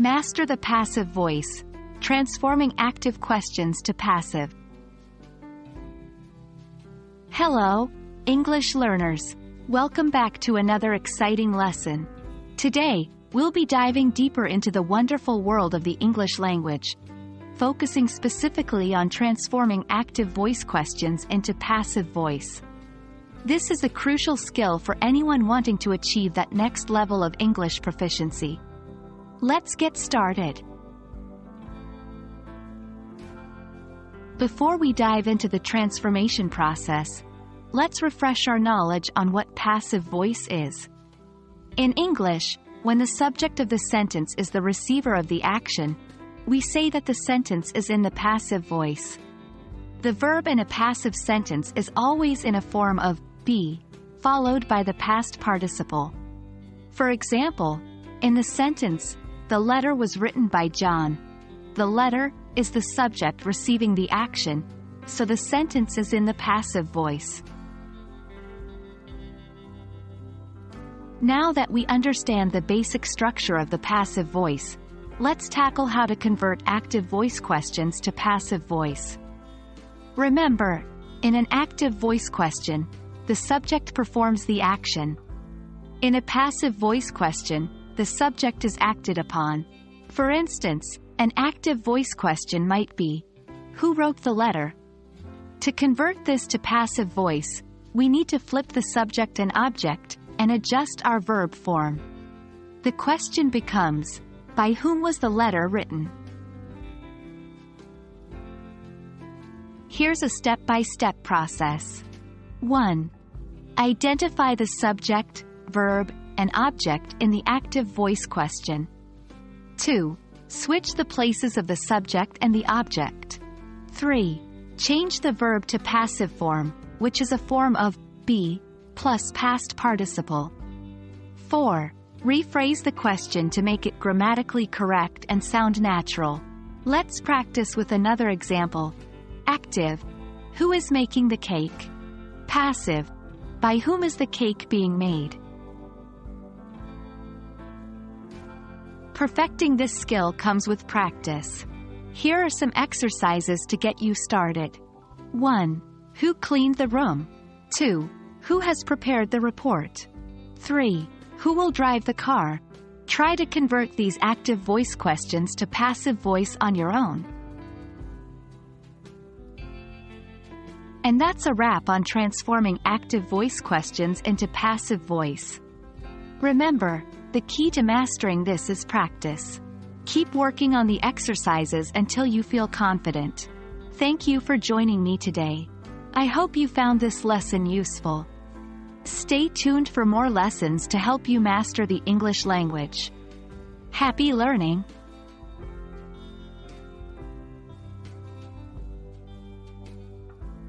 Master the passive voice, transforming active questions to passive. Hello, English learners. Welcome back to another exciting lesson. Today, we'll be diving deeper into the wonderful world of the English language, focusing specifically on transforming active voice questions into passive voice. This is a crucial skill for anyone wanting to achieve that next level of English proficiency. Let's get started. Before we dive into the transformation process, let's refresh our knowledge on what passive voice is. In English, when the subject of the sentence is the receiver of the action, we say that the sentence is in the passive voice. The verb in a passive sentence is always in a form of be, followed by the past participle. For example, in the sentence, "The letter was written by John," the letter is the subject receiving the action, so the sentence is in the passive voice. Now that we understand the basic structure of the passive voice, let's tackle how to convert active voice questions to passive voice. Remember, in an active voice question, the subject performs the action. In a passive voice question, the subject is acted upon. For instance, an active voice question might be, "Who wrote the letter?" To convert this to passive voice, we need to flip the subject and object, and adjust our verb form. The question becomes, "By whom was the letter written?" Here's a step-by-step process. 1. Identify the subject, verb, and object in the active voice question. 2. Switch the places of the subject and the object. 3. Change the verb to passive form, which is a form of be plus past participle. 4. Rephrase the question to make it grammatically correct and sound natural. Let's practice with another example. Active: who is making the cake? Passive: by whom is the cake being made? Perfecting this skill comes with practice. Here are some exercises to get you started. 1. Who cleaned the room? 2. Who has prepared the report? 3. Who will drive the car? Try to convert these active voice questions to passive voice on your own. And that's a wrap on transforming active voice questions into passive voice. Remember, the key to mastering this is practice. Keep working on the exercises until you feel confident. Thank you for joining me today. I hope you found this lesson useful. Stay tuned for more lessons to help you master the English language. Happy learning!